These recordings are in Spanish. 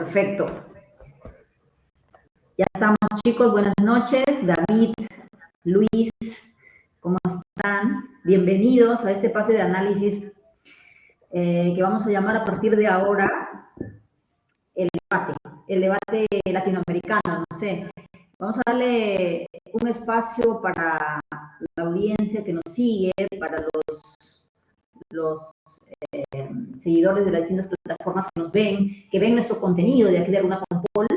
Perfecto. Ya estamos, chicos. Buenas noches. David, Luis, ¿cómo están? Bienvenidos a este espacio de análisis que vamos a llamar a partir de ahora el debate latinoamericano, no sé. Vamos a darle un espacio para la audiencia que nos sigue, para los seguidores de las distintas plataformas que ven nuestro contenido de aquí de Luna Compol.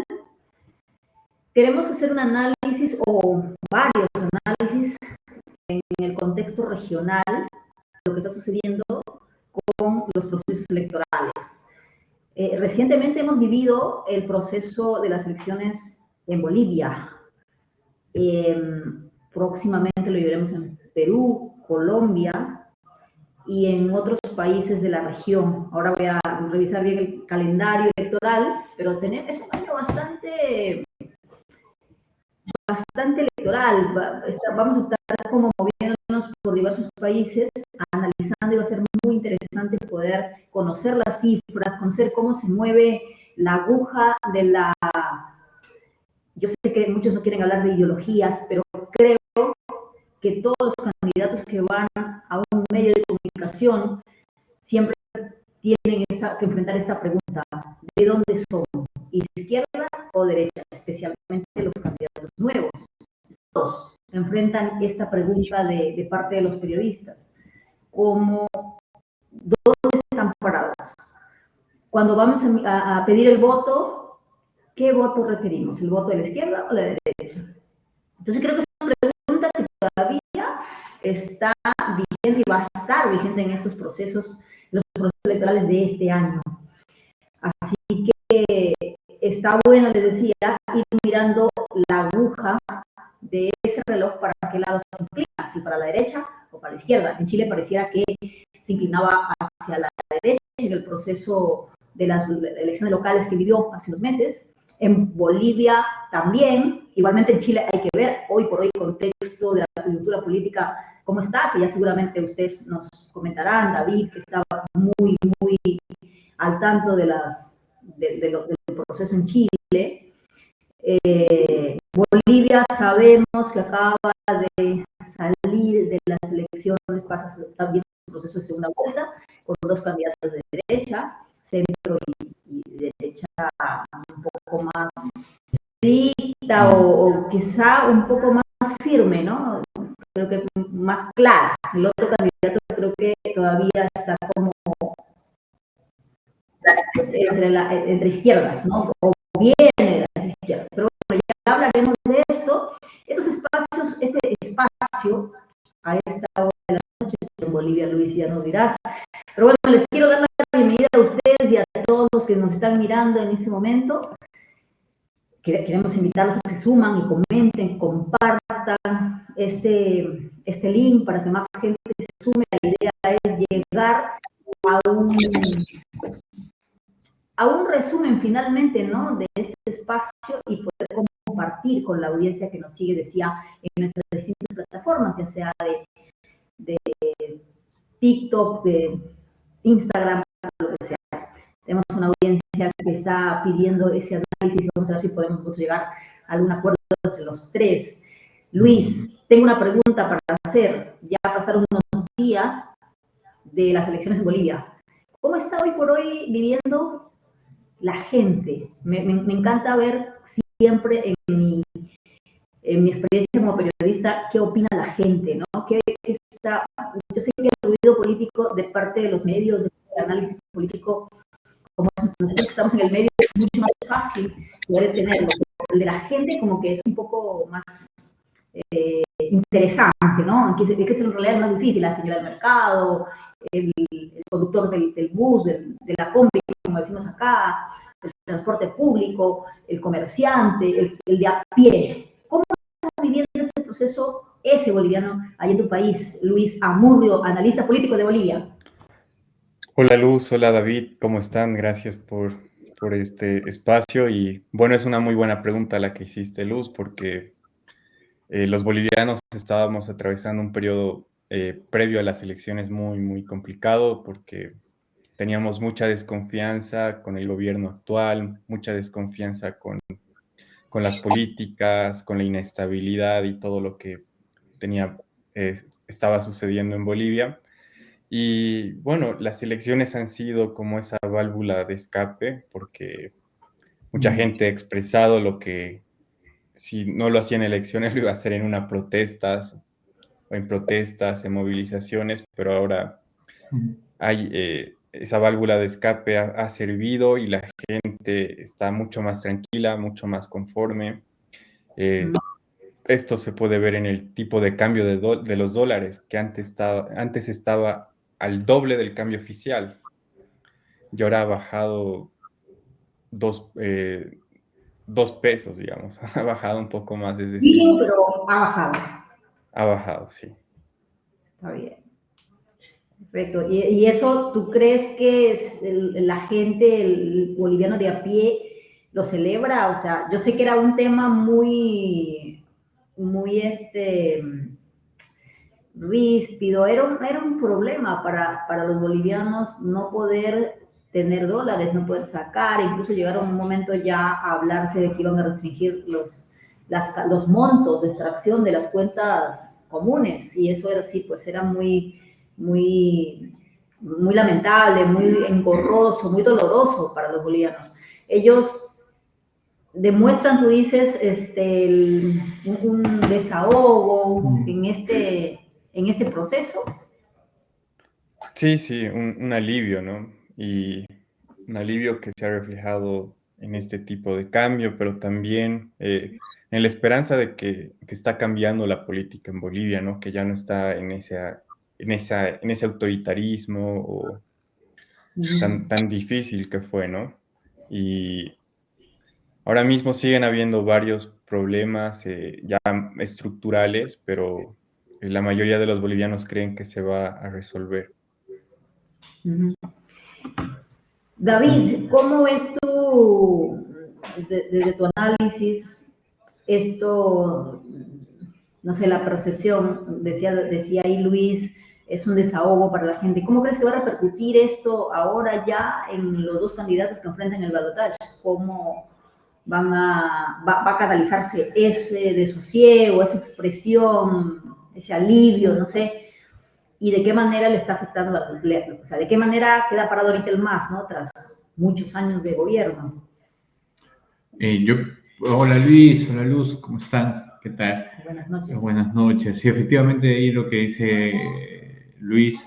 Queremos hacer un análisis o varios análisis en el contexto regional de lo que está sucediendo con los procesos electorales. Recientemente hemos vivido el proceso de las elecciones en Bolivia. Próximamente lo viviremos en Perú, Colombia y en otros países de la región. Ahora voy a revisar bien el calendario electoral, pero es un año bastante electoral. Vamos a estar como moviéndonos por diversos países, analizando, y va a ser muy interesante poder conocer las cifras, conocer cómo se mueve la aguja de la... Yo sé que muchos no quieren hablar de ideologías, pero creo que todos los candidatos que van a un medio de comunicación siempre tienen que enfrentar esta pregunta: ¿de dónde son? ¿Izquierda o derecha? Especialmente los candidatos nuevos. Todos enfrentan esta pregunta de parte de los periodistas, como ¿dónde están parados? Cuando vamos a pedir el voto, ¿qué voto requerimos? ¿El voto de la izquierda o de la derecha? Entonces creo que es una pregunta que todavía está vigente y va a estar vigente en estos procesos, los procesos electorales de este año. Así que está bueno, les decía, ir mirando la aguja de ese reloj para qué lado se inclina, si para la derecha o para la izquierda. En Chile pareciera que se inclinaba hacia la derecha en el proceso de las elecciones locales que vivió hace unos meses. En Bolivia también. Igualmente en Chile hay que ver hoy por hoy el contexto de la coyuntura política cómo está, que ya seguramente ustedes nos comentarán. David, que estaba muy al tanto del proceso en Chile. Bolivia sabemos que acaba de salir de las elecciones, pasa también un proceso de segunda vuelta, con dos candidatos de derecha, centro y derecha un poco más estricta o quizá un poco más firme, ¿no? Creo que más clara. El otro candidato creo que todavía está como entre izquierdas, ¿no? O viene de las izquierdas. Pero bueno, ya hablaremos de esto. Este espacio, a esta hora de la noche, en Bolivia, Luis, ya nos dirás. Pero bueno, les quiero dar la bienvenida a ustedes y a todos los que nos están mirando en este momento. Queremos invitarlos a que se suman y comenten, compartan este link para que más gente se sume. La idea es llegar a un resumen finalmente, ¿no?, de este espacio y poder compartir con la audiencia que nos sigue, decía, en nuestras distintas plataformas, ya sea de TikTok, de Instagram, lo que sea. Tenemos una audiencia que está pidiendo ese análisis y vamos a ver si podemos llegar a algún acuerdo entre los tres. Luis, tengo una pregunta para hacer. Ya pasaron unos días de las elecciones en Bolivia. ¿Cómo está hoy por hoy viviendo la gente? Me encanta ver siempre en mi experiencia como periodista qué opina la gente, ¿no? Yo sé que el ruido político de parte de los medios, de análisis político, como nosotros que estamos en el medio, es mucho más fácil poder tenerlo. El de la gente como que es un poco más interesante, ¿no? Que es en realidad más difícil, la señora del mercado, el conductor del bus, de la combi, como decimos acá, el transporte público, el comerciante, el de a pie. ¿Cómo estás viviendo este proceso, ese boliviano, allá en tu país? Luis Amurrio, analista político de Bolivia. Hola Luz, hola David, ¿cómo están? Gracias por este espacio y bueno, es una muy buena pregunta la que hiciste, Luz, porque los bolivianos estábamos atravesando un periodo previo a las elecciones muy complicado porque teníamos mucha desconfianza con el gobierno actual, mucha desconfianza con las políticas, con la inestabilidad y todo lo que estaba sucediendo en Bolivia. Y bueno, las elecciones han sido como esa válvula de escape, porque mucha gente ha expresado lo que si no lo hacía en elecciones lo iba a hacer en protestas, en movilizaciones, pero ahora esa válvula de escape ha servido y la gente está mucho más tranquila, mucho más conforme. Esto se puede ver en el tipo de cambio de los dólares, que antes estaba al doble del cambio oficial y ahora ha bajado 2 pesos, digamos. Ha bajado un poco más, es decir, Mínimo, pero ha bajado. ha bajado, sí. Está bien. Perfecto. ¿Y eso tú crees que la gente, el boliviano de a pie, lo celebra? O sea, yo sé que era un tema muy ríspido, era un problema para los bolivianos no poder tener dólares, no poder sacar, incluso llegaron un momento ya a hablarse de que iban a restringir los montos de extracción de las cuentas comunes, y eso era así, pues era muy lamentable, muy engorroso, muy doloroso para los bolivianos. Ellos demuestran, tú dices, un desahogo en este proceso. Sí, un alivio, ¿no? Y un alivio que se ha reflejado en este tipo de cambio, pero también en la esperanza de que está cambiando la política en Bolivia, ¿no? Que ya no está en ese autoritarismo o tan difícil que fue, ¿no? Y ahora mismo siguen habiendo varios problemas ya estructurales, pero la mayoría de los bolivianos creen que se va a resolver. David, ¿cómo ves tú, desde tu análisis, esto, no sé, la percepción, decía ahí Luis, es un desahogo para la gente? ¿Cómo crees que va a repercutir esto ahora ya en los dos candidatos que enfrentan el balotaje? ¿Cómo va a catalizarse ese desosiego, esa expresión, ese alivio, no sé? ¿Y de qué manera le está afectando la completa? O sea, ¿de qué manera queda parado ahorita el MAS, ¿no? Tras muchos años de gobierno. Hola Luis, hola Luz, ¿cómo están? ¿Qué tal? Buenas noches. Buenas noches. Sí, efectivamente ahí lo que dice Luis,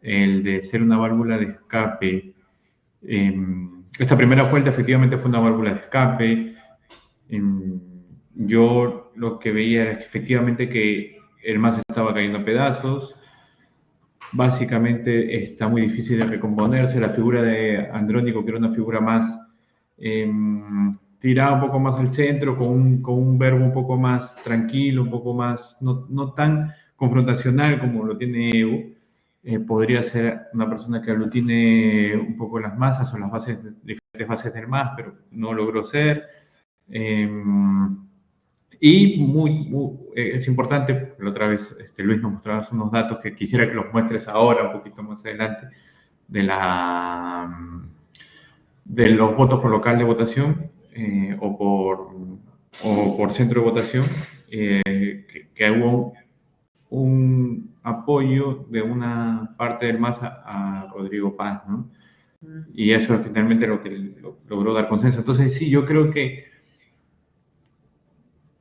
el de ser una válvula de escape. Esta primera vuelta efectivamente fue una válvula de escape. Yo lo que veía era que efectivamente que el MAS estaba cayendo a pedazos. Básicamente está muy difícil de recomponerse. La figura de Andrónico, que era una figura más tirada un poco más al centro, con un verbo un poco más tranquilo, un poco más, no tan confrontacional como lo tiene Evo. Podría ser una persona que aglutine un poco las masas o las diferentes bases del MAS, pero no logró ser. Y es importante, la otra vez Luis nos mostraba unos datos que quisiera que los muestres ahora, un poquito más adelante, de los votos por local de votación o por centro de votación, que hubo un apoyo de una parte del MAS a Rodrigo Paz, ¿no? Y eso es finalmente lo que logró dar consenso. Entonces, sí, yo creo que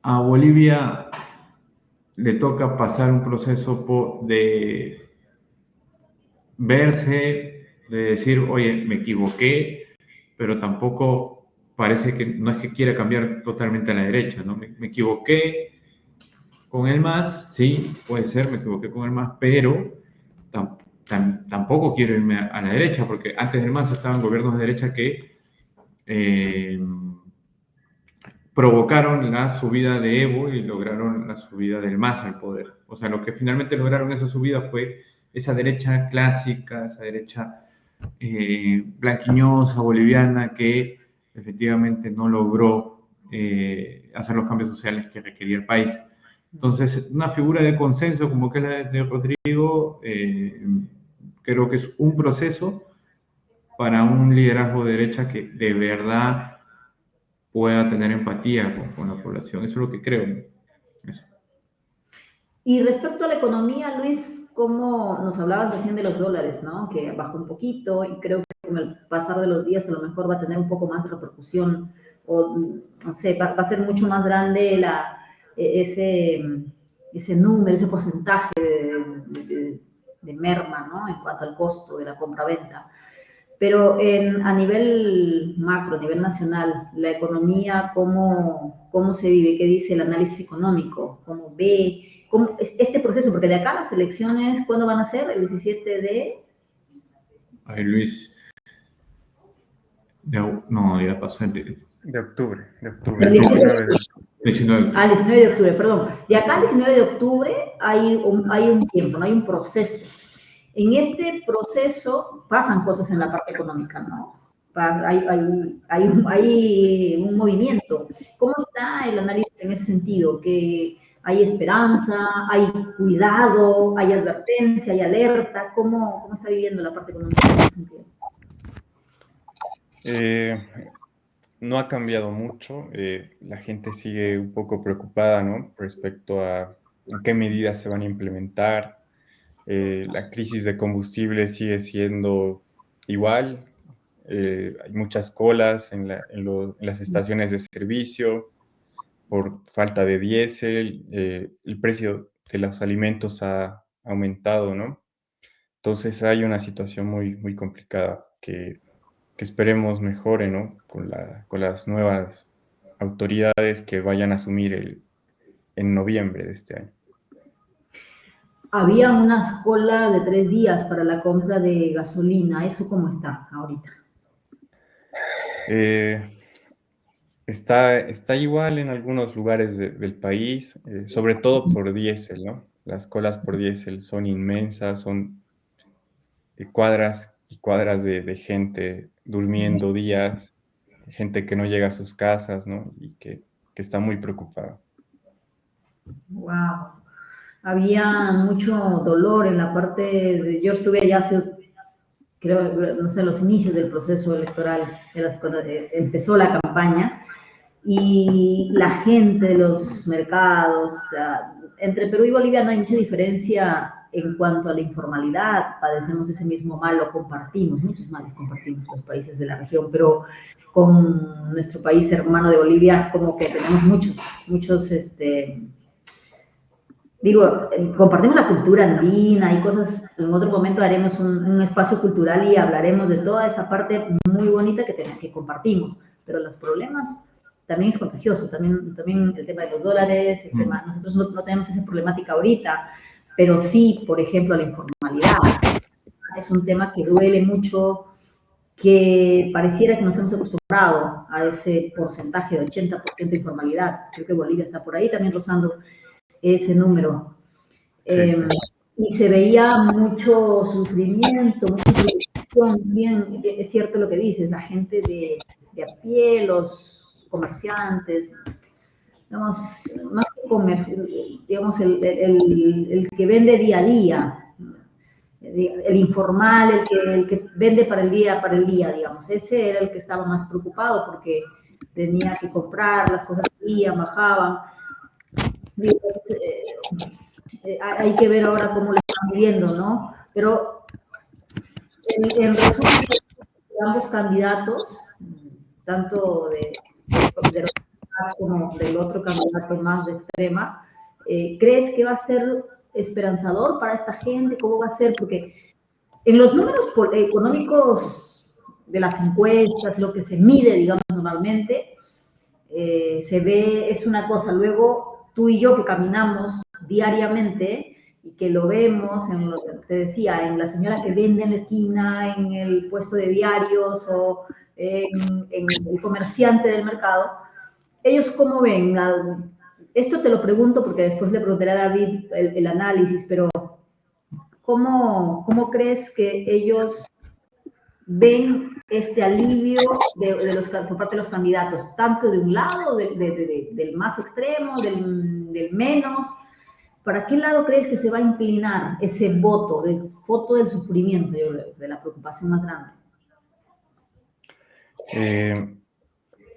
a Bolivia le toca pasar un proceso de verse, de decir, oye, me equivoqué, pero tampoco parece que no es que quiera cambiar totalmente a la derecha, ¿no? Me equivoqué con el MAS, sí, puede ser, me equivoqué con el MAS, pero tampoco quiero irme a la derecha, porque antes del MAS estaban gobiernos de derecha que provocaron la subida de Evo y lograron la subida del MAS al poder. O sea, lo que finalmente lograron esa subida fue esa derecha clásica, esa derecha blanquiñosa, boliviana, que efectivamente no logró hacer los cambios sociales que requería el país. Entonces, una figura de consenso como que es la de Rodrigo, creo que es un proceso para un liderazgo de derecha que de verdad pueda tener empatía con la población. Eso es lo que creo. Eso. Y respecto a la economía, Luis, como nos hablabas recién de los dólares, ¿no? Que bajó un poquito y creo que con el pasar de los días a lo mejor va a tener un poco más de repercusión o, no sé, va a ser mucho más grande ese número, ese porcentaje de merma, ¿no? En cuanto al costo de la compra-venta. Pero a nivel macro, a nivel nacional, la economía, ¿cómo se vive? ¿Qué dice el análisis económico? ¿Cómo ve? ¿Cómo este proceso? Porque de acá a las elecciones, ¿cuándo van a ser? El 17 de... Ay, Luis. No, ya pasó el De octubre, El 19 de 19. Ah, el 19 de octubre, perdón. De acá al 19 de octubre hay un tiempo, no hay un proceso. En este proceso pasan cosas en la parte económica, ¿no? Hay un movimiento. ¿Cómo está el análisis en ese sentido? ¿Que hay esperanza, hay cuidado, hay advertencia, hay alerta? ¿Cómo está viviendo la parte económica en ese sentido? No ha cambiado mucho. La gente sigue un poco preocupada, ¿no? Respecto a qué medidas se van a implementar. La crisis de combustible sigue siendo igual. Hay muchas colas en las estaciones de servicio por falta de diésel. El precio de los alimentos ha aumentado, ¿no? Entonces hay una situación muy, muy complicada que esperemos mejore, ¿no? Con las nuevas autoridades que vayan a asumir en noviembre de este año. Había unas colas de 3 días para la compra de gasolina. ¿Eso cómo está ahorita? Eh, está igual en algunos lugares del país, sobre todo por diésel, ¿no? Las colas por diésel son inmensas, son cuadras y cuadras de gente durmiendo días, gente que no llega a sus casas, ¿no? Y que está muy preocupada. Wow. Había mucho dolor en la parte yo estuve allá hace, creo, no sé, los inicios del proceso electoral, cuando empezó la campaña, y la gente, los mercados, o sea, entre Perú y Bolivia no hay mucha diferencia en cuanto a la informalidad, padecemos ese mismo mal, lo compartimos, muchos males compartimos los países de la región, pero con nuestro país hermano de Bolivia es como que tenemos muchos, digo, compartimos la cultura andina y cosas, en otro momento haremos un espacio cultural y hablaremos de toda esa parte muy bonita que compartimos, pero los problemas también es contagioso, también el tema de los dólares, el tema, nosotros no tenemos esa problemática ahorita, pero sí, por ejemplo, la informalidad, es un tema que duele mucho, que pareciera que nos hemos acostumbrado a ese porcentaje de 80% de informalidad, creo que Bolivia está por ahí también rozando ese número. Sí, sí. Y se veía mucho sufrimiento, mucha frustración. Bien, es cierto lo que dices, la gente de a pie, los comerciantes, digamos, más que comercio, digamos, el que vende día a día, el informal, el que vende para el día, digamos, ese era el que estaba más preocupado porque tenía que comprar, las cosas subían, bajaban. Hay que ver ahora cómo lo están viviendo, ¿no? Pero en resumen, ambos candidatos, tanto de los como del otro candidato más de extrema, ¿crees que va a ser esperanzador para esta gente? ¿Cómo va a ser? Porque en los números económicos de las encuestas, lo que se mide, digamos, normalmente, se ve, es una cosa. Luego, tú y yo que caminamos diariamente y que lo vemos, en lo que te decía, en la señora que vende en la esquina, en el puesto de diarios o en el comerciante del mercado, ellos cómo ven. Esto te lo pregunto porque después le preguntaré a David el análisis, pero ¿cómo crees que ellos ven este alivio por parte de los candidatos, tanto de un lado, del más extremo, del menos? ¿Para qué lado crees que se va a inclinar ese voto del sufrimiento, yo creo, de la preocupación más grande? Eh,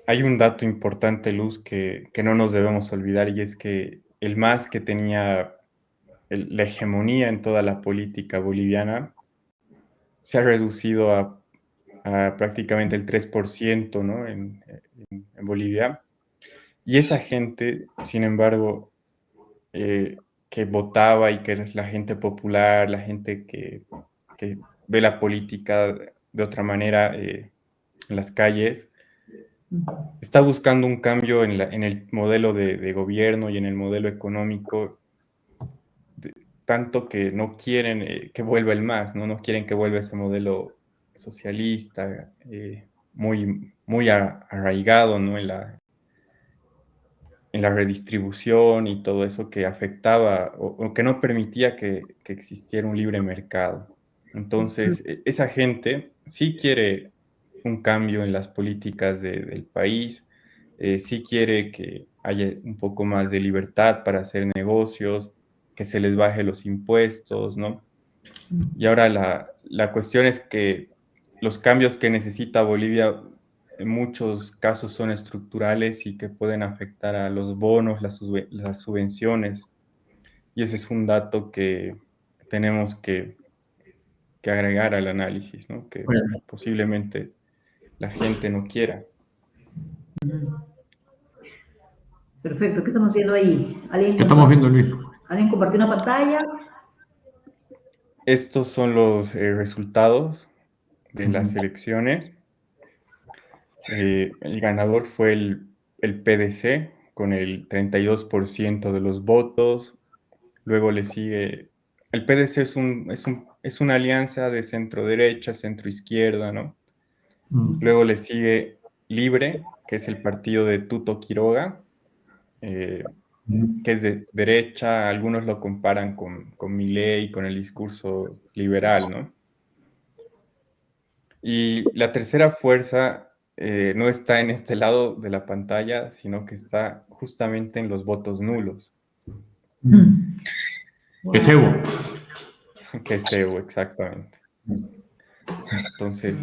Hay un dato importante, Luz, que no nos debemos olvidar, y es que el MAS, que tenía la hegemonía en toda la política boliviana, se ha reducido a prácticamente el 3%, ¿no? En Bolivia. Y esa gente, sin embargo, que votaba y que es la gente popular, la gente que ve la política de otra manera en las calles, está buscando un cambio en el modelo de gobierno y en el modelo económico, tanto que no quieren que vuelva el MAS, ¿no? No quieren que vuelva ese modelo socialista, muy arraigado, ¿no? En la redistribución y todo eso que afectaba o que no permitía que existiera un libre mercado. Entonces, esa gente sí quiere un cambio en las políticas del país, sí quiere que haya un poco más de libertad para hacer negocios, que se les baje los impuestos, ¿no? Y ahora la cuestión es que los cambios que necesita Bolivia en muchos casos son estructurales y que pueden afectar a los bonos, las subvenciones. Y ese es un dato que tenemos que agregar al análisis, ¿no? Que Bueno, posiblemente la gente no quiera. Perfecto, ¿qué estamos viendo ahí? ¿qué estamos viendo, Luis? ¿Alguien compartió una pantalla? Estos son los resultados de Ujú. las elecciones. El ganador fue el PDC con el 32% de los votos. Luego le sigue, el PDC es una alianza de centro-derecha, centro-izquierda, ¿no? Mm. Luego le sigue Libre, que es el partido de Tuto Quiroga, eh, Mm. que es de derecha. Algunos lo comparan con Milei, con el discurso liberal, ¿no? Y la tercera fuerza no está en este lado de la pantalla, sino que está justamente en los votos nulos, Mm. ¿Qué es Evo? que es Evo, exactamente. Entonces,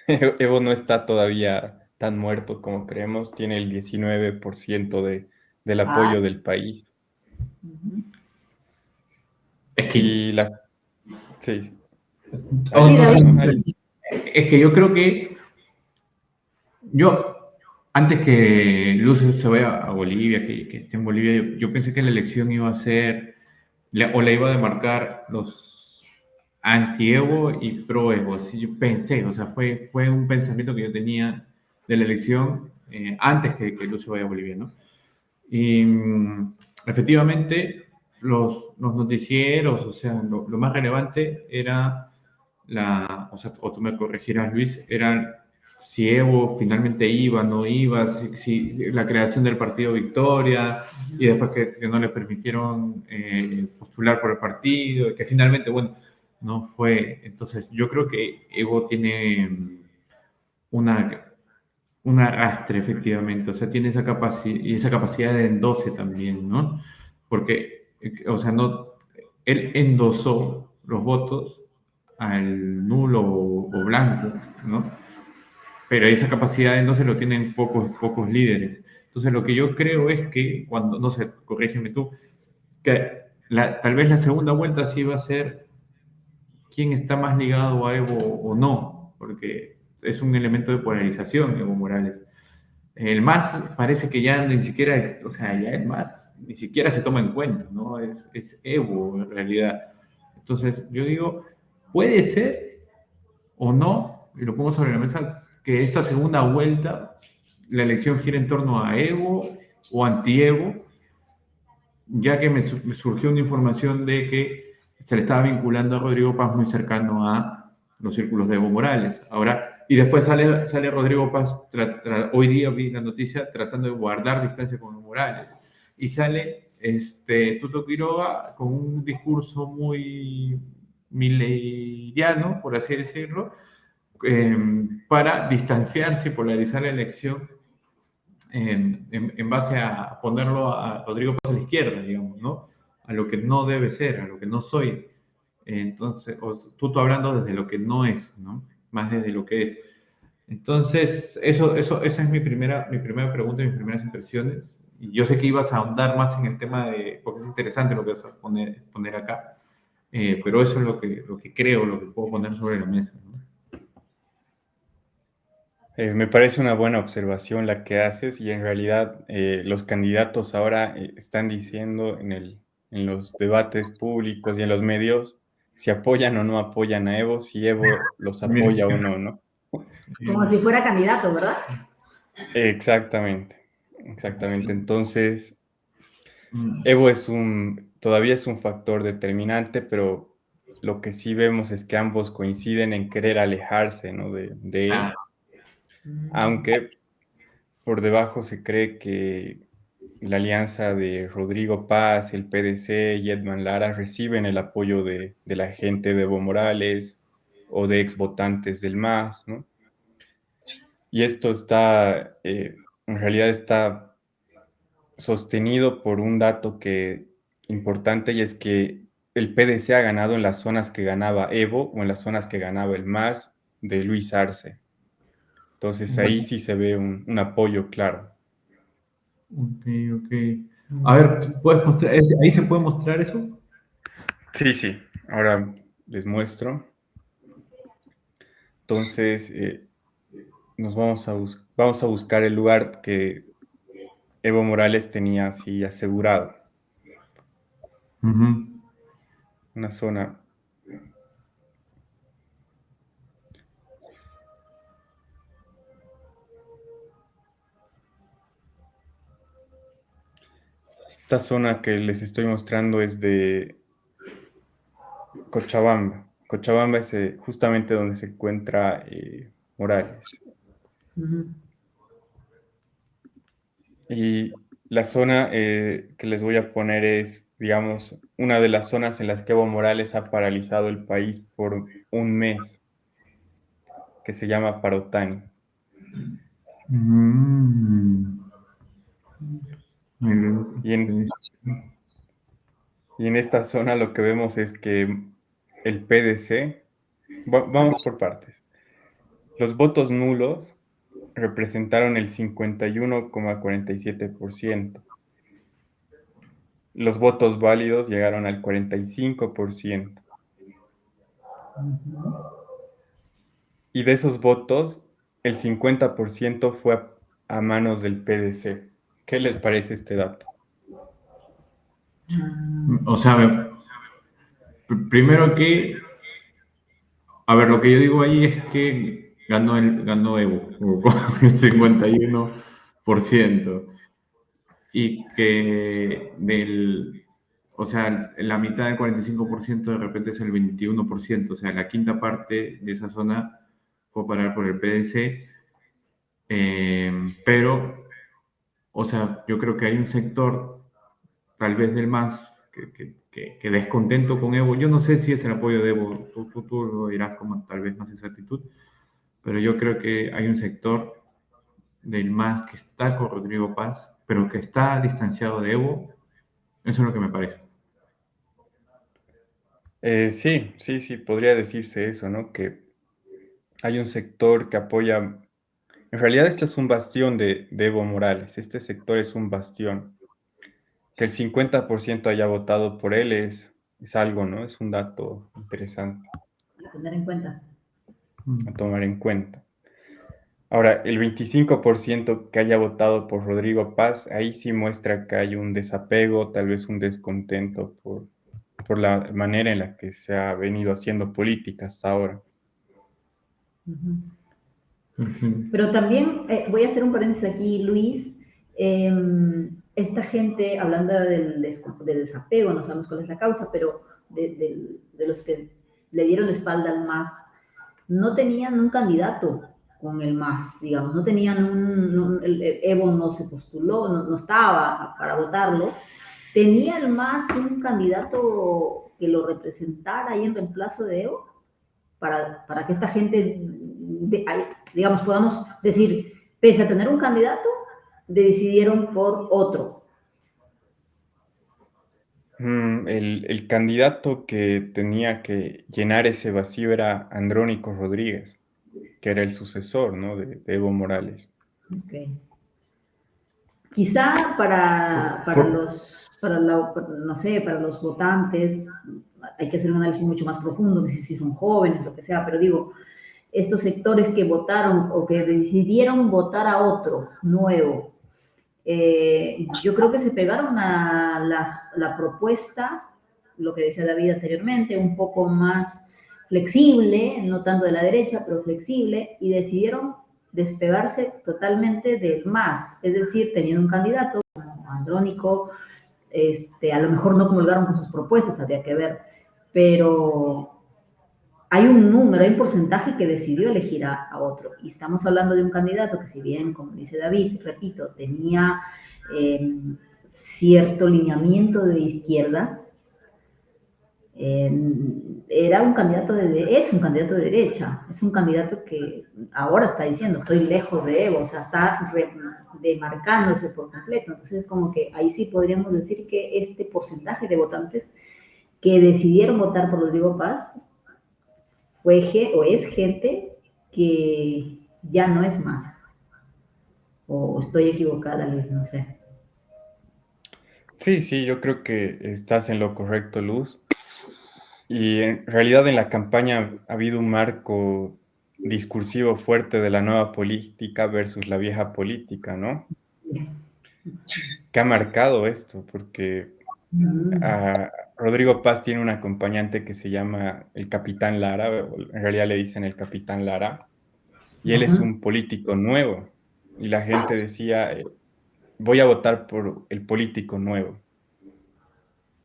Evo no está todavía tan muerto como creemos, tiene el 19% del Ah, apoyo del país. ujú. Es que, Y sí, ahí oh, Sí, no, está, David. ¿no? es que yo creo que antes que Luz se vaya a Bolivia, que esté en Bolivia, yo pensé que la elección iba a ser, o la iba a demarcar los anti-Evo y pro-Evo. Así yo pensé, o sea, fue un pensamiento que yo tenía de la elección antes que Luz se vaya a Bolivia, ¿no? Y efectivamente, los noticieros, o sea, lo más relevante era o sea, o tú me corregirás, Luis, era si Evo finalmente iba, no iba, si la creación del partido Victoria, y después que no le permitieron postular por el partido, y que finalmente, bueno, no fue. Entonces, yo creo que Evo tiene una un arrastre, efectivamente, o sea, tiene esa capacidad y esa capacidad de endose también, ¿no? Porque, o sea, no, él endosó los votos al nulo o blanco, ¿no? Pero esa capacidad de endose lo tienen pocos líderes. Entonces, lo que yo creo es que cuando, no sé, corrígeme tú, que tal vez la segunda vuelta sí va a ser quién está más ligado a Evo o no, porque es un elemento de polarización, Evo Morales. El MAS parece que ya ni siquiera, o sea, ya el MAS ni siquiera se toma en cuenta, ¿no? Es Evo en realidad. Entonces, yo digo, puede ser o no, y lo pongo sobre la mesa, que esta segunda vuelta la elección gira en torno a Evo o anti-Evo, ya que me surgió una información de que se le estaba vinculando a Rodrigo Paz muy cercano a los círculos de Evo Morales. Ahora, y después sale Rodrigo Paz, hoy día vi la noticia, tratando de guardar distancia con Evo Morales. Y sale Tuto Quiroga con un discurso muy mileriano, por así decirlo, para distanciarse y polarizar la elección en base a ponerlo a Rodrigo Paz a la izquierda, digamos, ¿no? A lo que no debe ser, a lo que no soy. Entonces, tú hablando desde lo que no es, ¿no? Más desde lo que es. Entonces, esa es mi primera pregunta, mis primeras impresiones. Y yo sé que ibas a ahondar más en el tema de, porque es interesante lo que vas a poner acá, pero eso es lo que creo, lo que puedo poner sobre la mesa, ¿no? Me parece una buena observación la que haces y en realidad los candidatos ahora están diciendo en los debates públicos y en los medios si apoyan o no apoyan a Evo, si Evo los Mira, apoya o no, ¿no? Como si fuera candidato, ¿verdad? Exactamente, exactamente. Entonces, mm, Evo todavía es un factor determinante, pero lo que sí vemos es que ambos coinciden en querer alejarse, ¿no? de ah, él, aunque por debajo se cree que la alianza de Rodrigo Paz, el PDC y Edman Lara reciben el apoyo de la gente de Evo Morales o de exvotantes del MAS, ¿no? Y esto en realidad está sostenido por un dato importante y es que el PDC ha ganado en las zonas que ganaba Evo o en las zonas que ganaba el MAS de Luis Arce. Entonces ahí sí se ve un apoyo claro. ok, ok. A ver, ¿puedes mostrar, ahí se puede mostrar eso? Sí, sí. Ahora les muestro. Entonces, vamos a buscar el lugar que Evo Morales tenía así asegurado. Ujú. Una zona. Esta zona que les estoy mostrando es de Cochabamba. Cochabamba es justamente donde se encuentra Morales. Ujú. Y la zona que les voy a poner es, digamos, una de las zonas en las que Evo Morales ha paralizado el país por un mes, que se llama Parotani. Mm. Y y en esta zona lo que vemos es que el PDC, vamos por partes. Los votos nulos representaron el 51,47%. Los votos válidos llegaron al 45%. Y de esos votos, el 50% fue a manos del PDC. ¿Qué les parece este dato? O sea, primero que, a ver, lo que yo digo ahí es que ganó Evo con el 51% y que o sea, la mitad del 45% de repente es el 21%, o sea, la quinta parte de esa zona fue a parar por el PDC, pero, o sea, yo creo que hay un sector, tal vez del MAS, que descontento con Evo. Yo no sé si es el apoyo de Evo, tú lo dirás con tal vez más exactitud, pero yo creo que hay un sector del MAS que está con Rodrigo Paz, pero que está distanciado de Evo. Eso es lo que me parece. Sí, sí, sí, podría decirse eso, ¿no? Que hay un sector que apoya. En realidad, esto es un bastión de Evo Morales. Este sector es un bastión. Que el 50% haya votado por él es algo, ¿no? Es un dato interesante A tener en cuenta. a tomar en cuenta. Ahora, el 25% que haya votado por Rodrigo Paz, ahí sí muestra que hay un desapego, tal vez un descontento por la manera en la que se ha venido haciendo política hasta ahora. Ujú. Ujú. Pero también voy a hacer un paréntesis aquí, Luis. Esta gente, hablando del desapego, no sabemos cuál es la causa, pero de los que le dieron la espalda al MAS, no tenían un candidato con el MAS, digamos, no tenían el Evo no se postuló, no estaba para votarlo. ¿Tenía el MAS un candidato que lo representara ahí en reemplazo de Evo? Para que esta gente, digamos, podamos decir, pese a tener un candidato, decidieron por otro. El candidato que tenía que llenar ese vacío era Andrónico Rodríguez. que era el sucesor, ¿no? de Evo Morales. Ok. Quizá no sé, para los votantes hay que hacer un análisis mucho más profundo, de si son jóvenes, lo que sea, pero digo, estos sectores que votaron o que decidieron votar a otro nuevo, yo creo que se pegaron a la propuesta, lo que decía David anteriormente, un poco más flexible, no tanto de la derecha, pero flexible, y decidieron despegarse totalmente del MAS, es decir, teniendo un candidato como Andrónico, a lo mejor no comulgaron con sus propuestas, habría que ver, pero hay un número, hay un porcentaje que decidió elegir a otro. Y estamos hablando de un candidato que, si bien, como dice David, repito, tenía cierto lineamiento de izquierda, era un candidato es un candidato de derecha, es un candidato que ahora está diciendo, estoy lejos de Evo, o sea, está demarcándose por completo. Entonces, como que ahí sí podríamos decir que este porcentaje de votantes que decidieron votar por Rodrigo Paz o es gente que ya no es más. O estoy equivocada, Luis, no sé. Sí, sí, yo creo que estás en lo correcto, Luz. Y en realidad en la campaña ha habido un marco discursivo fuerte de la nueva política versus la vieja política, ¿no? ¿Qué ha marcado esto? Porque Rodrigo Paz tiene un acompañante que se llama el Capitán Lara, o en realidad le dicen el Capitán Lara, y él es Ajá. un político nuevo. Y la gente decía, voy a votar por el político nuevo.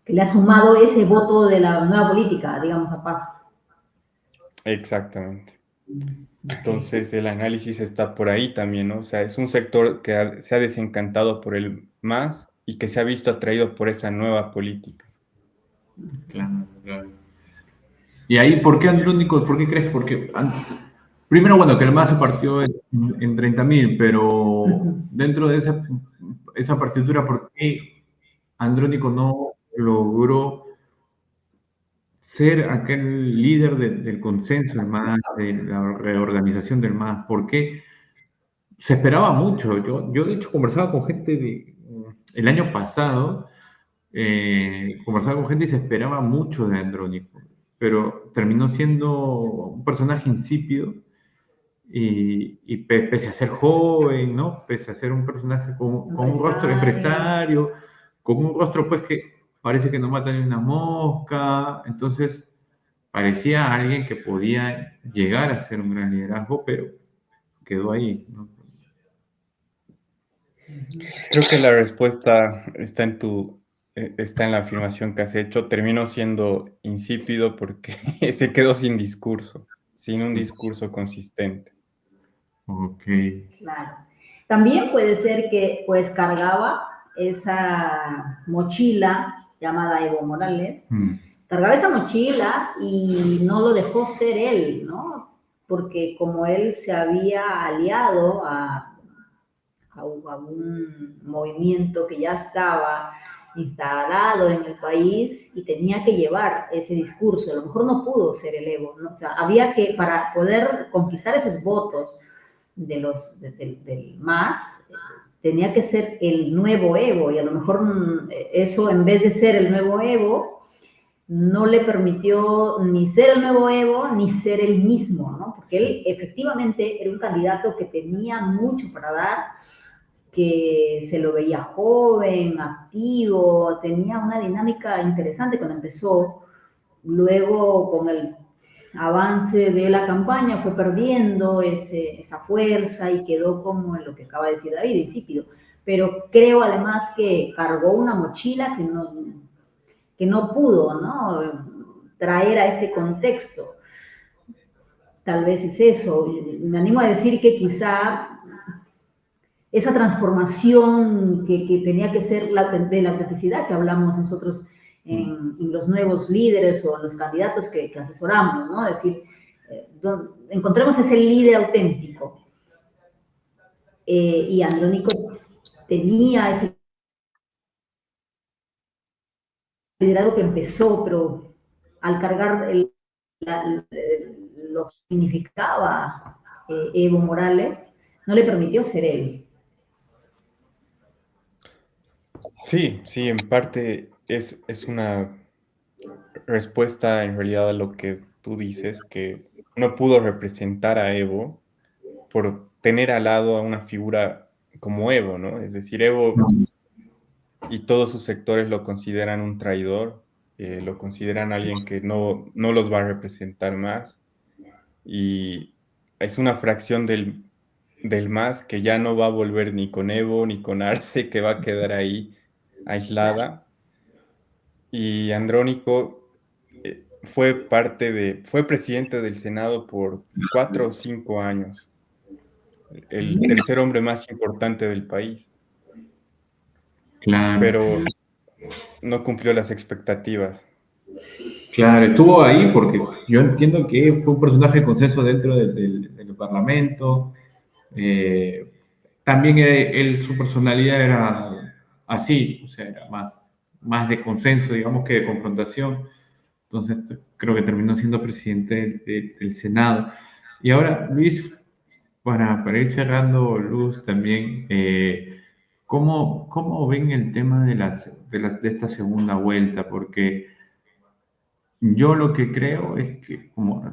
Que le ha sumado ese voto de la nueva política, digamos, a Paz. Exactamente. Okay. Entonces el análisis está por ahí también, ¿no? O sea, es un sector que se ha desencantado por el MAS y que se ha visto atraído por esa nueva política. Claro, claro. Y ahí, ¿por qué Andrónico? ¿Por qué crees? Porque primero, bueno, que el MAS se partió en 30.000, pero dentro de esa partitura, ¿por qué Andrónico no logró ser aquel líder del consenso del MAS, de la reorganización del MAS? ¿Por qué? Se esperaba mucho. Yo de hecho, conversaba con gente el año pasado, conversaba con gente y se esperaba mucho de Andrónico, pero terminó siendo un personaje insípido y pese a ser joven, ¿no? Pese a ser un personaje con un rostro empresario, con un rostro pues que parece que no mata ni una mosca, entonces parecía alguien que podía llegar a ser un gran liderazgo, pero quedó ahí, ¿no? Creo que la respuesta está en la afirmación que has hecho. Terminó siendo insípido porque se quedó sin discurso, sin un discurso consistente. Ok. Claro. También puede ser que pues cargaba esa mochila llamada Evo Morales, Mm. cargaba esa mochila y no lo dejó ser él, ¿no? Porque como él se había aliado a un movimiento que ya estaba instalado en el país y tenía que llevar ese discurso, a lo mejor no pudo ser el Evo, ¿no? O sea, había que, para poder conquistar esos votos del MAS, tenía que ser el nuevo Evo, y a lo mejor eso, en vez de ser el nuevo Evo, no le permitió ni ser el nuevo Evo ni ser el mismo, ¿no? Porque él efectivamente era un candidato que tenía mucho para dar, que se lo veía joven, activo, tenía una dinámica interesante cuando empezó. Luego, con el avance de la campaña, fue perdiendo esa fuerza y quedó como en lo que acaba de decir David, insípido. Pero creo además que cargó una mochila que no pudo, ¿no?, traer a este contexto. Tal vez es eso. Me animo a decir que quizá esa transformación que tenía que ser de la autenticidad que hablamos nosotros en los nuevos líderes o en los candidatos que asesoramos, ¿no? Es decir, encontremos ese líder auténtico. Y Andrónico tenía ese liderazgo que empezó, pero al cargar lo que significaba Evo Morales, no le permitió ser él. Sí, sí, en parte es una respuesta en realidad a lo que tú dices, que no pudo representar a Evo por tener al lado a una figura como Evo, ¿no? Es decir, Evo y todos sus sectores lo consideran un traidor, lo consideran alguien que no los va a representar más y es una fracción del MAS que ya no va a volver ni con Evo ni con Arce, que va a quedar ahí aislada. Y Andrónico fue presidente del Senado por 4 o 5 años, el tercer hombre más importante del país, Claro, pero no cumplió las expectativas. claro, estuvo ahí porque yo entiendo que fue un personaje de consenso dentro del Parlamento. eh, También su personalidad era así, o sea, era más de consenso, digamos, que de confrontación. Entonces creo que terminó siendo presidente del Senado. Y ahora, Luis, para ir cerrando, Luz, también, ¿cómo ven el tema de esta segunda vuelta? Porque yo lo que creo es que, como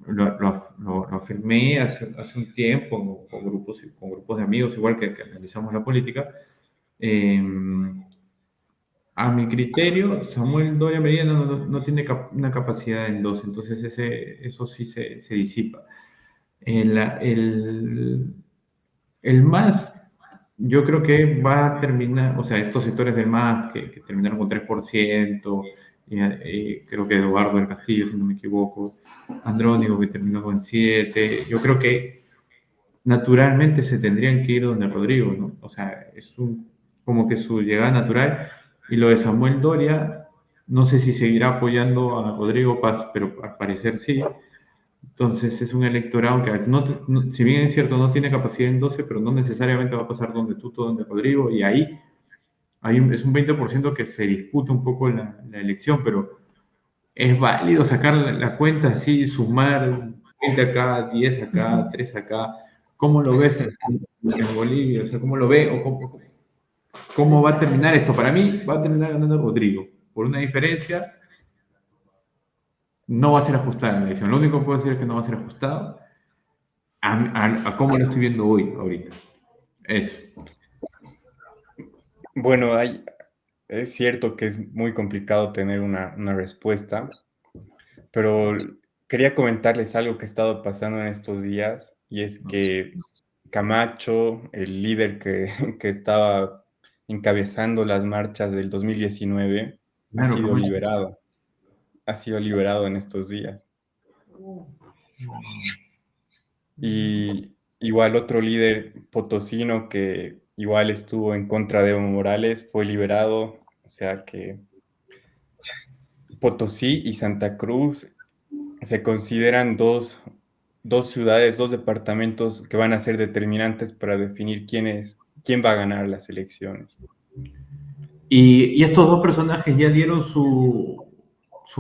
lo afirmé hace un tiempo con grupos de amigos, igual que analizamos la política, eh, a mi criterio, Samuel Doria Medina no tiene una capacidad en dos, entonces eso sí se disipa. El, el MAS, yo creo que va a terminar, o sea, estos sectores del MAS que terminaron con 3%, creo que Eduardo del Castillo, si no me equivoco, Andrónico que terminó con 7%, yo creo que naturalmente se tendrían que ir donde Rodrigo, ¿no? O sea, como que su llegada natural. Y lo de Samuel Doria, no sé si seguirá apoyando a Rodrigo Paz, pero al parecer sí. Entonces es un electorado que, si bien es cierto, no tiene capacidad en 12, pero no necesariamente va a pasar donde Tuto, donde Rodrigo, y ahí es un 20% que se disputa un poco la elección, pero es válido sacar la cuenta así, sumar 20 acá, 10 acá, 3 acá. ¿Cómo lo ves en Bolivia? O sea, ¿cómo lo ve o cómo va a terminar esto? Para mí va a terminar ganando Rodrigo. Por una diferencia, no va a ser ajustada en la elección. Lo único que puedo decir es que no va a ser ajustado a cómo lo estoy viendo hoy, ahorita. Eso. Bueno, es cierto que es muy complicado tener una respuesta, pero quería comentarles algo que ha estado pasando en estos días y es que Camacho, el líder que estaba encabezando las marchas del 2019, ha Claro, sido Camacho. liberado. Ha sido liberado en estos días. Y igual otro líder potosino que igual estuvo en contra de Evo Morales fue liberado. O sea que Potosí y Santa Cruz se consideran dos ciudades, dos departamentos que van a ser determinantes para definir quién va a ganar las elecciones. Y estos dos personajes ya dieron su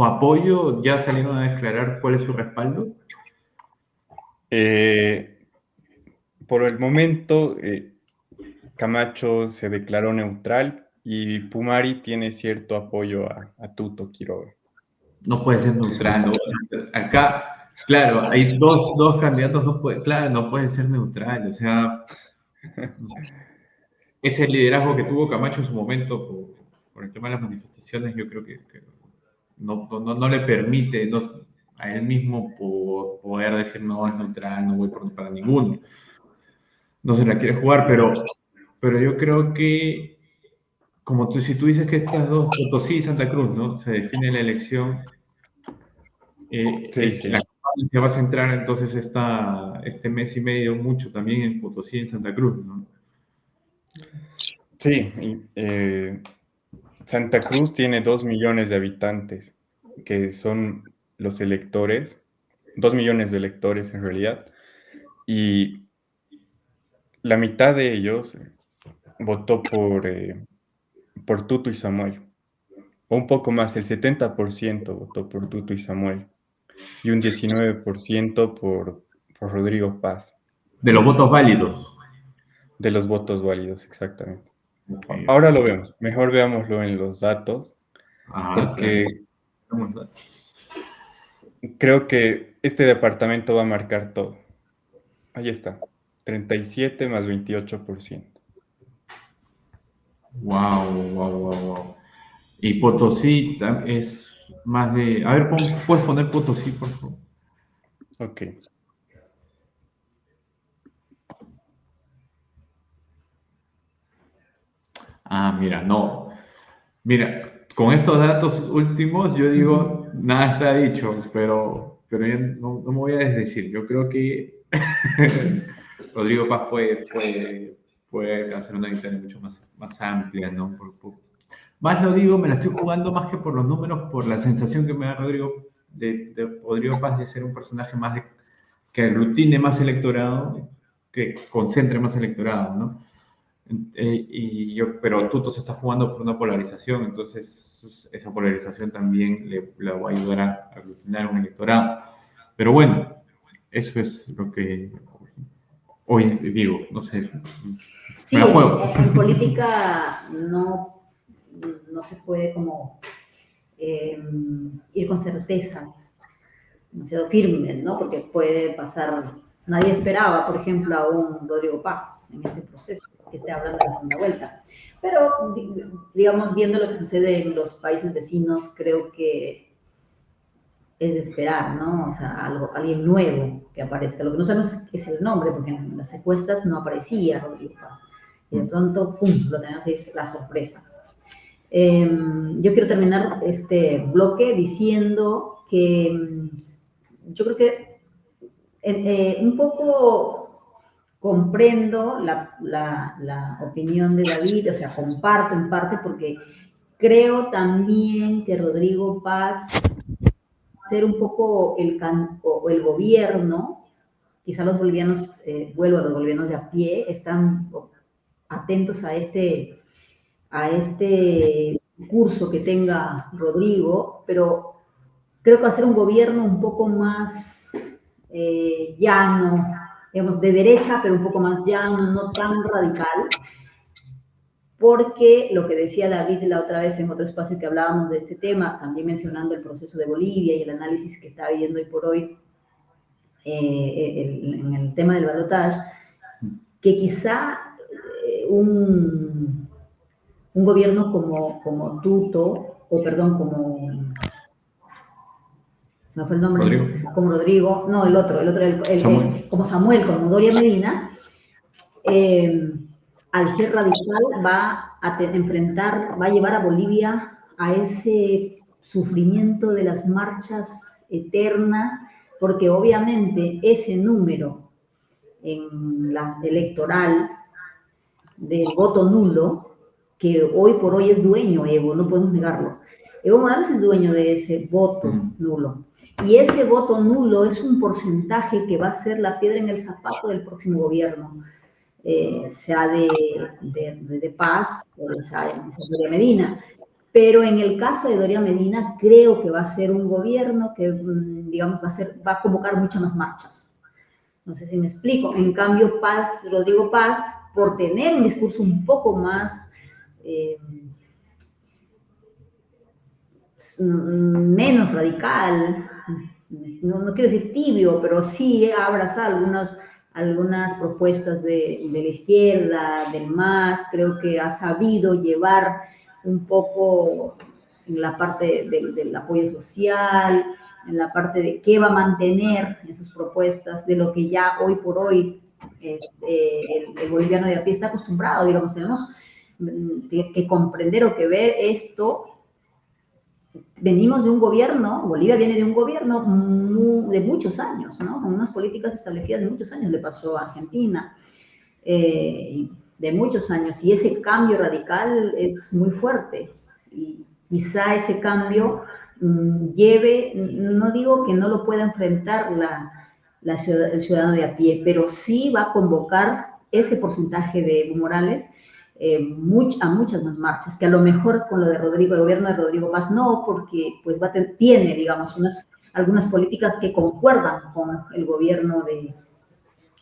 apoyo, ya salieron a declarar cuál es su respaldo. Eh, por el momento, Camacho se declaró neutral y Pumari tiene cierto apoyo a Tuto Quiroga. No puede ser neutral, ¿no? Acá, claro, hay dos candidatos, claro, no pueden ser neutral. O sea, ese liderazgo que tuvo Camacho en su momento por el tema de las manifestaciones, yo creo que no le permite a él mismo poder decir no es neutral, no voy para ninguno. No se la quiere jugar, pero yo creo que, si tú dices que estas dos, Potosí y Santa Cruz, ¿no? Se define la elección, Sí, sí. la campaña se va a centrar entonces este mes y medio mucho también en Potosí y en Santa Cruz, ¿no? Sí, Santa Cruz tiene 2 millones de habitantes, que son los electores, 2 millones de electores en realidad, y la mitad de ellos votó por Tuto y Samuel, o un poco más, el 70% votó por Tuto y Samuel, y un 19% por Rodrigo Paz. De los votos válidos. De los votos válidos, exactamente. Okay. Ahora lo vemos. Mejor veámoslo en los datos, porque claro. creo que este departamento va a marcar todo. Ahí está. 37 más 28%. Wow. Y Potosí es más de... A ver, ¿puedes poner Potosí, por favor? Ok. Mira, no. Mira, con estos datos últimos, yo digo, nada está dicho, pero yo no me voy a desdecir. Yo creo que Rodrigo Paz puede hacer una victoria mucho más amplia, ¿no? Más lo digo, me la estoy jugando más que por los números, por la sensación que me da Rodrigo de Rodrigo Paz de ser un personaje más que aglutine más electorado, que concentre más electorado, ¿no? Pero Tuto se está jugando por una polarización, entonces esa polarización también le va a ayudar a aglutinar un electorado. Pero bueno, eso es lo que hoy digo, no sé. Sí, en política no se puede como ir con certezas demasiado firmes, ¿no? Porque puede pasar, nadie esperaba, por ejemplo, a un Rodrigo Paz en este proceso, que esté hablando de la segunda vuelta. Pero, digamos, viendo lo que sucede en los países vecinos, creo que es de esperar, ¿no? O sea, alguien nuevo que aparezca. Lo que no sabemos es el nombre, porque en las encuestas no aparecía Rodrigo Paz. Y de pronto, ¡pum!, lo tenemos, es la sorpresa. Yo quiero terminar este bloque diciendo que yo creo que un poco comprendo la opinión de David, o sea, comparto en parte porque creo también que Rodrigo Paz ser un poco el gobierno, quizá los bolivianos, vuelvo a los bolivianos de a pie, están atentos a este discurso que tenga Rodrigo, pero creo que va a ser un gobierno un poco más llano, digamos, de derecha, pero un poco más llano, no tan radical, porque lo que decía David la otra vez en otro espacio que hablábamos de este tema, también mencionando el proceso de Bolivia y el análisis que está viviendo hoy por hoy en el tema del balotaje, que quizá un gobierno como Tuto, o perdón, se me fue el nombre, Rodrigo. como Rodrigo, no, el otro, como Samuel, como Doria Medina, al ser radical va a enfrentar, va a llevar a Bolivia a ese sufrimiento de las marchas eternas, porque obviamente ese número en la electoral del voto nulo, que hoy por hoy es dueño Evo, no podemos negarlo. Evo Morales es dueño de ese voto nulo. Y ese voto nulo es un porcentaje que va a ser la piedra en el zapato del próximo gobierno, sea de Paz o de Doria Medina. Pero en el caso de Doria Medina, creo que va a ser un gobierno que, digamos, va a convocar muchas más marchas. No sé si me explico. En cambio, Rodrigo Paz, por tener un discurso un poco más menos radical, no quiero decir tibio, pero sí abraza algunas propuestas de la izquierda, del MAS, creo que ha sabido llevar un poco en la parte del apoyo social, en la parte de qué va a mantener en sus propuestas, de lo que ya hoy por hoy el boliviano de a pie está acostumbrado, digamos, tenemos que comprender o que ver esto. Venimos de un gobierno, Bolivia viene de un gobierno de muchos años, ¿no? Con unas políticas establecidas de muchos años, le pasó a Argentina, de muchos años, y ese cambio radical es muy fuerte, y quizá ese cambio lleve, no digo que no lo pueda enfrentar el ciudadano de a pie, pero sí va a convocar ese porcentaje de Evo Morales a muchas más marchas, que a lo mejor con lo de Rodrigo, el gobierno de Rodrigo Paz no, porque pues tiene, digamos, algunas políticas que concuerdan con el gobierno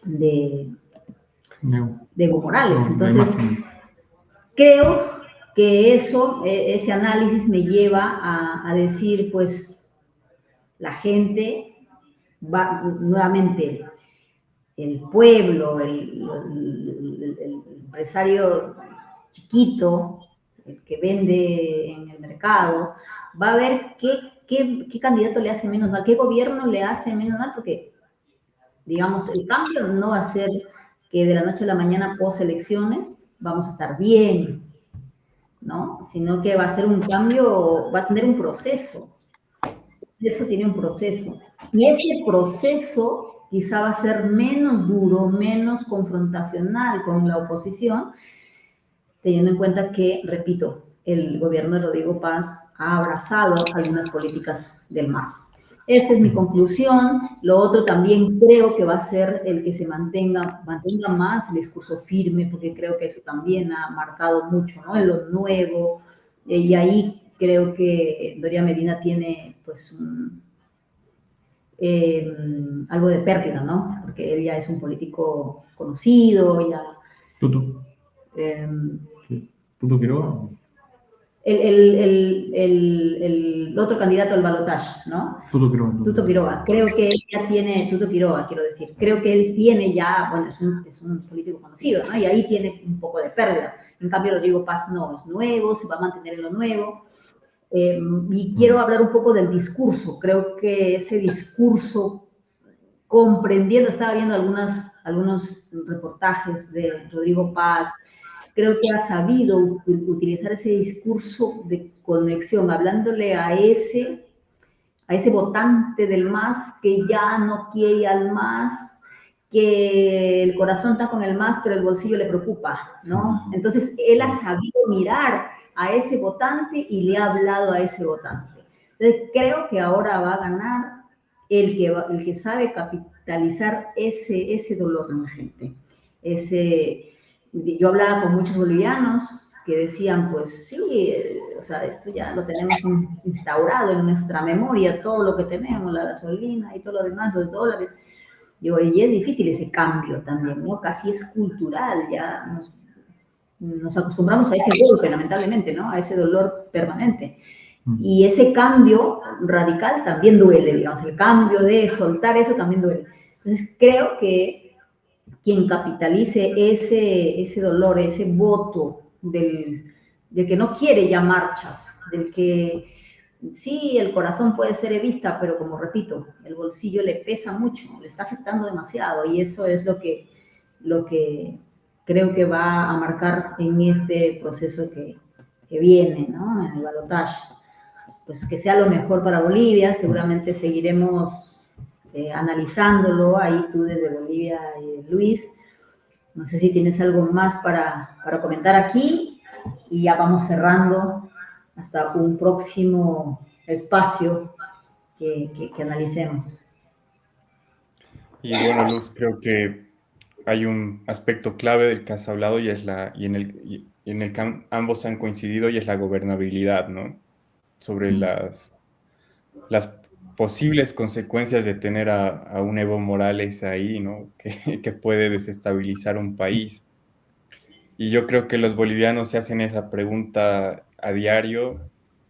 de No, Evo Morales. no hay Entonces, más. creo que ese análisis me lleva a decir, pues, la gente va nuevamente, el pueblo, el empresario chiquito, el que vende en el mercado, va a ver qué candidato le hace menos mal, qué gobierno le hace menos mal, porque, digamos, el cambio no va a ser que de la noche a la mañana, post elecciones, vamos a estar bien, ¿no? Sino que va a ser un cambio, va a tener un proceso. Eso tiene un proceso. Y ese proceso quizá va a ser menos duro, menos confrontacional con la oposición, teniendo en cuenta que, repito, el gobierno de Rodrigo Paz ha abrazado algunas políticas del MAS. Esa es mi conclusión. Lo otro también creo que va a ser el que se mantenga más el discurso firme, porque creo que eso también ha marcado mucho, ¿no? En lo nuevo. Y ahí creo que Doria Medina tiene, pues, algo de pérdida, ¿no? Porque él ya es un político conocido, ya... Tuto. Eh, Tuto Quiroga. el otro candidato al balotaje, ¿no? Tuto Quiroga. Tuto Quiroga. Creo que él ya tiene, Tuto Quiroga, quiero decir, creo que él tiene ya, bueno, es un político conocido, ¿no? Y ahí tiene un poco de pérdida. En cambio, Rodrigo Paz no, es nuevo, se va a mantener en lo nuevo. Y quiero hablar un poco del discurso. Creo que ese discurso, comprendiendo, estaba viendo algunos reportajes de Rodrigo Paz, creo que ha sabido utilizar ese discurso de conexión, hablándole a ese votante del MAS que ya no quiere al MAS, que el corazón está con el MAS, pero el bolsillo le preocupa, ¿no? Entonces, él ha sabido mirar a ese votante y le ha hablado a ese votante. Entonces, creo que ahora va a ganar el que sabe capitalizar ese dolor en la gente. Yo hablaba con muchos bolivianos que decían, pues sí, o sea, esto ya lo tenemos instaurado en nuestra memoria, todo lo que tenemos, la gasolina y todo lo demás, los dólares. Digo, y es difícil ese cambio también, ¿no? Casi es cultural, ya nos acostumbramos a ese golpe, lamentablemente, ¿no? A ese dolor permanente. Y ese cambio radical también duele, digamos, el cambio de soltar eso también duele. Entonces, creo que quien capitalice ese dolor, ese voto del que no quiere ya marchas, del que sí, el corazón puede ser evista, pero como repito, el bolsillo le pesa mucho, le está afectando demasiado y eso es lo que creo que va a marcar en este proceso que viene, ¿no? En el balotaje. Pues que sea lo mejor para Bolivia, seguramente seguiremos analizándolo, ahí tú desde Bolivia, Luis. No sé si tienes algo más para comentar aquí y ya vamos cerrando hasta un próximo espacio que analicemos. Y bueno, Luz, creo que hay un aspecto clave del que has hablado y en el que ambos han coincidido y es la gobernabilidad, ¿no? Sobre las posibles consecuencias de tener a un Evo Morales ahí, ¿no? Que puede desestabilizar un país. Y yo creo que los bolivianos se hacen esa pregunta a diario.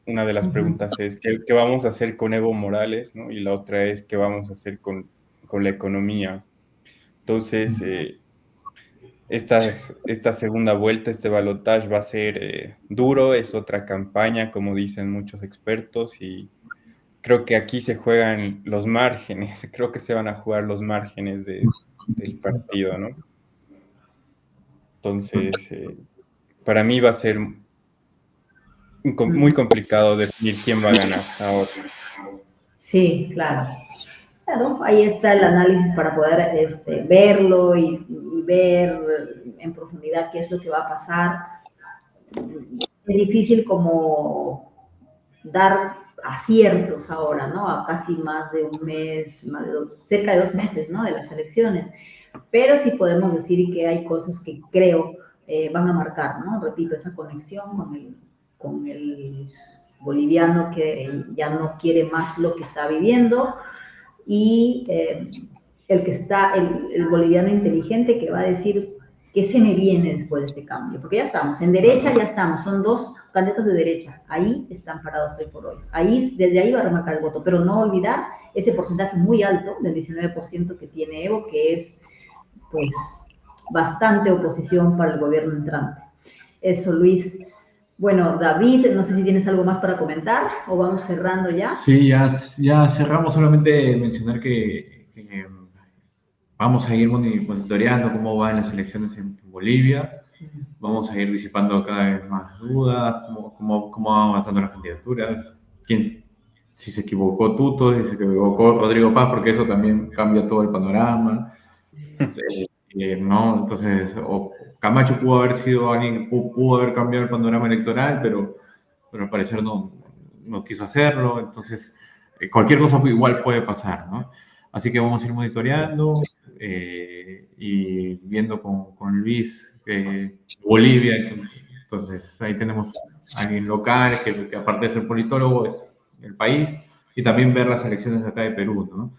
Una de las preguntas es, ¿qué vamos a hacer con Evo Morales, ¿no? Y la otra es, ¿qué vamos a hacer con la economía? Entonces, esta segunda vuelta, este balotaje va a ser duro, es otra campaña, como dicen muchos expertos, y creo que aquí se juegan los márgenes, creo que se van a jugar los márgenes del partido, ¿no? Entonces, para mí va a ser muy complicado definir quién va a ganar ahora. Sí, claro. Claro, ahí está el análisis para poder verlo y ver en profundidad qué es lo que va a pasar. Es difícil como dar aciertos ahora, ¿no? A casi más de un mes, cerca de 2 meses, ¿no? De las elecciones. Pero sí podemos decir que hay cosas que creo van a marcar, ¿no? Repito, esa conexión con el boliviano que ya no quiere más lo que está viviendo y el que está, el boliviano inteligente que va a decir qué se me viene después de este cambio, porque ya estamos, en derecha ya estamos, son dos candidatos de derecha, ahí están parados hoy por hoy, ahí, desde ahí va a remarcar el voto, pero no olvidar ese porcentaje muy alto del 19% que tiene Evo, que es pues bastante oposición para el gobierno entrante. Eso, Luis. Bueno, David, no sé si tienes algo más para comentar o vamos cerrando ya. Sí, ya cerramos. Solamente mencionar que vamos a ir monitoreando cómo van las elecciones en Bolivia. Vamos a ir disipando cada vez más dudas, cómo van avanzando las candidaturas, si se equivocó Tuto, si se equivocó Rodrigo Paz, porque eso también cambia todo el panorama. ¿No? Entonces, Camacho pudo haber sido alguien, pudo haber cambiado el panorama electoral, pero al parecer no quiso hacerlo. Entonces, cualquier cosa igual puede pasar, ¿no? Así que vamos a ir monitoreando y viendo con Luis Bolivia. Entonces, ahí tenemos a alguien local que aparte de ser politólogo es el país, y también ver las elecciones acá de Perú, ¿no?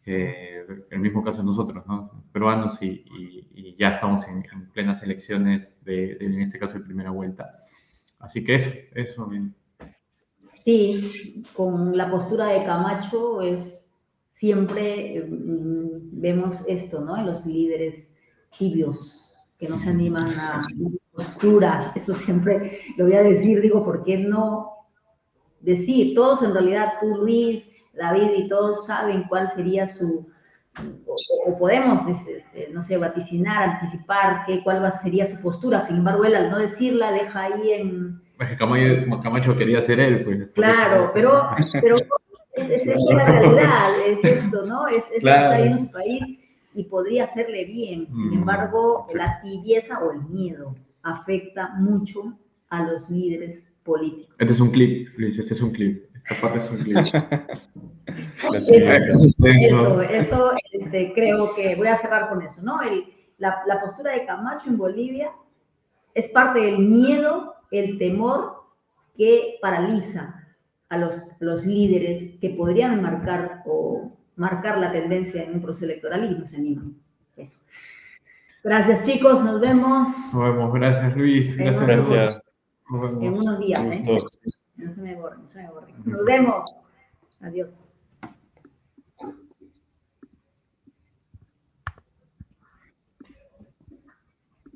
El mismo caso de nosotros, ¿no? Peruanos, y ya estamos en plenas elecciones en este caso de primera vuelta. Así que eso. Sí, con la postura de Camacho es siempre vemos esto, ¿no? En los líderes tibios que no se animan a postura. Eso siempre lo voy a decir, digo, ¿por qué no decir? Todos en realidad, tú, Luis, David y todos saben cuál sería su, o podemos, no sé, vaticinar, anticipar cuál sería su postura. Sin embargo, él al no decirla deja ahí en... Camacho quería ser él, pues. Claro, pero es la realidad, es esto, ¿no? Es lo que está viendo su país y podría hacerle bien. Sin embargo, la tibieza o el miedo afecta mucho a los líderes políticos. Este es un clip, Luis, este es un clip. Esta parte es un clip. Eso creo que voy a cerrar con eso, ¿no? La postura de Camacho en Bolivia es parte del miedo, el temor que paraliza a los líderes que podrían marcar la tendencia en un proceso electoral y no se animan. Eso. Gracias, chicos, nos vemos. Nos vemos, gracias, Luis. Gracias. En unos días, Un gusto. No se me borre. Nos vemos. Adiós.